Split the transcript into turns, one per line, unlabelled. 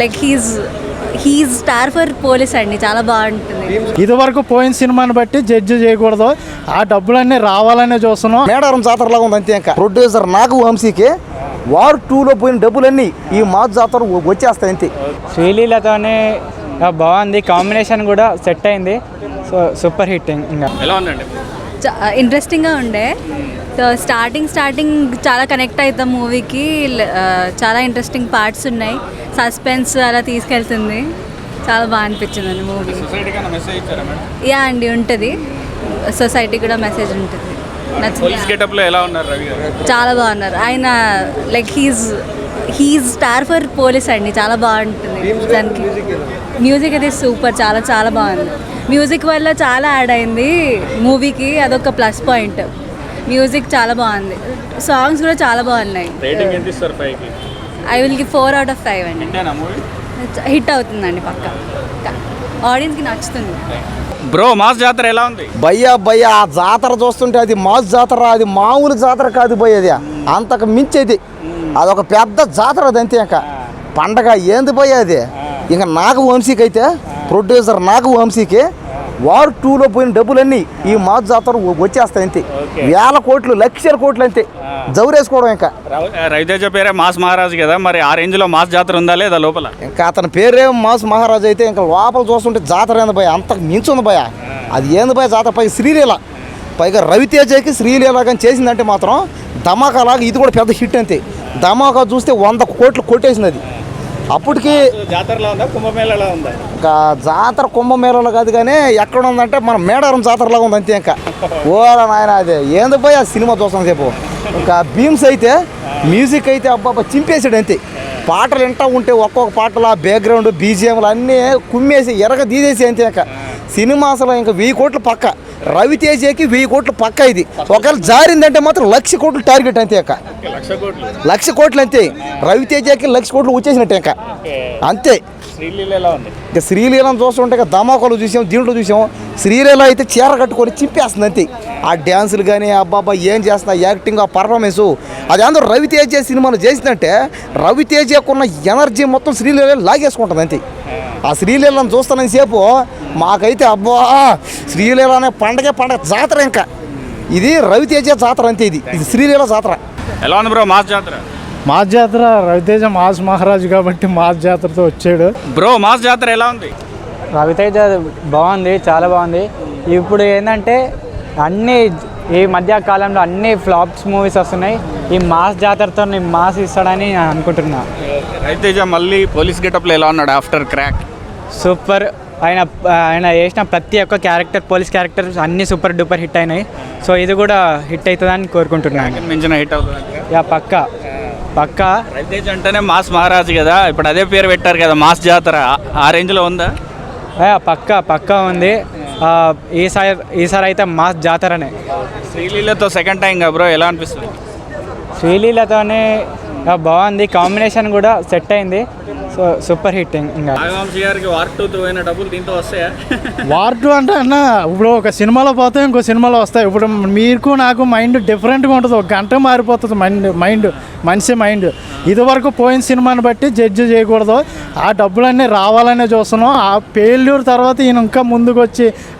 Like he's star for police అండి, చాలా బాగుంటుంది.
ఇది వరకు పోయిన సినిమాని బట్టి జడ్జి చేయకూడదు, ఆ డబ్బులన్నీ రావాలనే చూస్తున్నాం.
మేడారం జాతరలాగా ఉంది అంతే. ఇంకా ప్రొడ్యూసర్ నాగు వంశీకి వార్ 2లో పోయిన డబ్బులన్నీ ఈ మాస్ జాతర వచ్చేస్తాయి అంతే.
శ్రీలీలతోనే బాగుంది, కాంబినేషన్ కూడా సెట్ అయింది. So super hit. ఇంకా
ఎలా ఉందండి?
ఇంట్రెస్టింగ్గా ఉండే. సో స్టార్టింగ్ చాలా కనెక్ట్ అవుతాం మూవీకి. చాలా ఇంట్రెస్టింగ్ పార్ట్స్ ఉన్నాయి, సస్పెన్స్ అలా తీసుకెళ్తుంది. చాలా బాగా అనిపించింది అండి మూవీ. యా అండి, ఉంటుంది. సొసైటీ కూడా మెసేజ్ ఉంటుంది. చాలా బాగున్నారు ఆయన. Like he's star for police అండి, చాలా బాగుంటుంది. దానికి మ్యూజిక్ అయితే సూపర్, చాలా చాలా బాగుంది. మ్యూజిక్ వల్ల చాలా యాడ్ అయింది మూవీకి, అదొక ప్లస్ పాయింట్. మ్యూజిక్ చాలా బాగుంది, సాంగ్స్ కూడా చాలా బాగున్నాయి. I will give 4 out of 5 అండి. హిట్ అవుతుందండి పక్కా, ఆడియన్స్కి నచ్చుతుంది.
బ్రో మాస్ జాతర ఎలా ఉంది?
భయ్యా ఆ జాతర చూస్తుంటే అది మాస్ జాతర, అది మామూలు జాతర కాదు భయ్య. అది అంతకు మించేది, అదొక పెద్ద జాతర. అది అంతే. ఇంకా పండగ ఏంది భయ్య అది. ఇంకా నాగు వంశీకి అయితే, ప్రొడ్యూసర్ నాగు వంశీకి వార్ 2లో పోయిన డబ్బులన్నీ ఈ మాస్ జాతర వచ్చేస్తాయి అంతే. వేల కోట్లు, లక్షల కోట్లు అంతే జౌరేసుకోవడం. ఇంకా
రవితేజ పేరే మాస్ మహారాజు కదా, మరి ఆ రేంజ్లో మాస్ జాతర ఉందా లేదా లోపల?
ఇంకా అతని పేరే మాస్ మహారాజు అయితే ఇంకా లోపల చూస్తుంటే జాతర ఏంది భయ, అంతకు మించి ఉంది భయ. అది ఏంది భయ జాతర. పైగా శ్రీలీల, పైగా రవితేజకి శ్రీలీల కానీ చేసిందంటే మాత్రం ధమాకా లాగా ఇది కూడా పెద్ద హిట్ అంతే. ధమాకా చూస్తే 100 కోట్లు కొట్టేసింది అది. అప్పటికి
జాతరలో ఉందా, కుంభమేళలో ఉందా?
ఇంకా జాతర కుంభమేళలో కాదు కానీ ఎక్కడ ఉందంటే మన మేడారం జాతరలాగా ఉంది అంతే. ఇంకా ఓరా నాయన అది ఏంది భయ సినిమా చూస్తాం సేపు. ఇంకా భీమ్స్ అయితే మ్యూజిక్ అయితే అబ్బాబా చింపేసాడు అంతే. పాటలు వింటూ ఉంటే ఒక్కొక్క పాటలు ఆ బ్యాక్గ్రౌండ్ బీజిఎంలు అన్నీ కుమ్మేసి ఎరగ తీసేసి అంతే. ఇంకా సినిమా అసలు ఇంకా 1000 కోట్లు పక్క. రవితేజకి 1000 కోట్లు పక్క. ఇది ఒకవేళ జారిందంటే మాత్రం 1,00,000 కోట్లు టార్గెట్ అంతే. ఇంకా 1,00,000 కోట్లు అంతే. రవితేజకి 1,00,000 కోట్లు వచ్చేసినట్టే. ఇంకా అంతే. ఇంకా శ్రీలీలను చూస్తుంటే ఇంకా ధమాకాలు చూసాం, దీంట్లో చూసాం. శ్రీలీల అయితే చీర కట్టుకొని చింపేస్తుంది అంతే. ఆ డ్యాన్సులు కానీ అబ్బాబా ఏం చేస్తున్నా, యాక్టింగ్, ఆ పర్ఫార్మెన్సు, అది అందరూ రవితేజ సినిమాలు చేసిందంటే రవితేజకున్న ఎనర్జీ మొత్తం శ్రీలీల లాగేసుకుంటుంది అంతే. ఆ శ్రీలీలను చూస్తున్న సేపు మాకైతే అబ్బా శ్రీలీల అనే పండగ జాతర. ఇంకా ఇది రవితేజ జాతర అంతే. ఇది శ్రీలీల జాతర.
ఎలా ఉంది బ్రో మాస్ జాతర?
మాస్ జాతర, రవితేజ మాస్ మహారాజు కాబట్టి మాస్ జాతరతో వచ్చాడు.
బ్రో మాస్ జాతర ఎలా ఉంది?
రవితేజ బాగుంది, చాలా బాగుంది. ఇప్పుడు ఏంటంటే అన్నీ ఈ మధ్య కాలంలో అన్ని ఫ్లాప్స్ మూవీస్ వస్తున్నాయి. ఈ మాస్ జాతరతో మాస్ ఇస్తాడని నేను అనుకుంటున్నా.
రవితేజ మళ్ళీ పోలీస్ గెటప్లో ఎలా ఉన్నాడు ఆఫ్టర్ క్రాక్?
సూపర్. ఆయన చేసిన ప్రతి ఒక్క క్యారెక్టర్, పోలీస్ క్యారెక్టర్ అన్నీ సూపర్ డూపర్ హిట్ అయినాయి. సో ఇది కూడా హిట్ అవుతుందని కోరుకుంటున్నాను.
మించిన హిట్ అవుతుంది.
యా పక్కా.
రవితేజ అంటేనే మాస్ మహారాజు కదా, ఇప్పుడు అదే పేరు పెట్టారు కదా మాస్ జాతర. ఆ రేంజ్లో ఉందా?
పక్కా ఉంది. ఈసారి అయితే మాస్ జాతరనే.
శ్రీలీలతో సెకండ్ టైం కదా బ్రో, ఎలా అనిపిస్తుంది?
శ్రీలీలతోనే బాగుంది, కాంబినేషన్ కూడా సెట్ అయింది. So super hit. ఇంకా
నాగవంశీ గారికి వార్ 2 పోయిన డబ్బులు దీంతో వస్తాయా?
వార్ 2 అంటే అన్న ఇప్పుడు ఒక సినిమాలో పోతే ఇంకో సినిమాలో వస్తాయి. ఇప్పుడు మీకు నాకు మైండ్ డిఫరెంట్గా ఉంటుంది, ఒక గంట మారిపోతుంది మనిషి మైండ్. ఇది వరకు పోయిన సినిమాని బట్టి జడ్జి చేయకూడదు, ఆ డబ్బులన్నీ రావాలనే చూస్తున్నాం. ఆ ఫెయిల్యూర్ తర్వాత ఈయన ఇంకా ముందుకు వచ్చి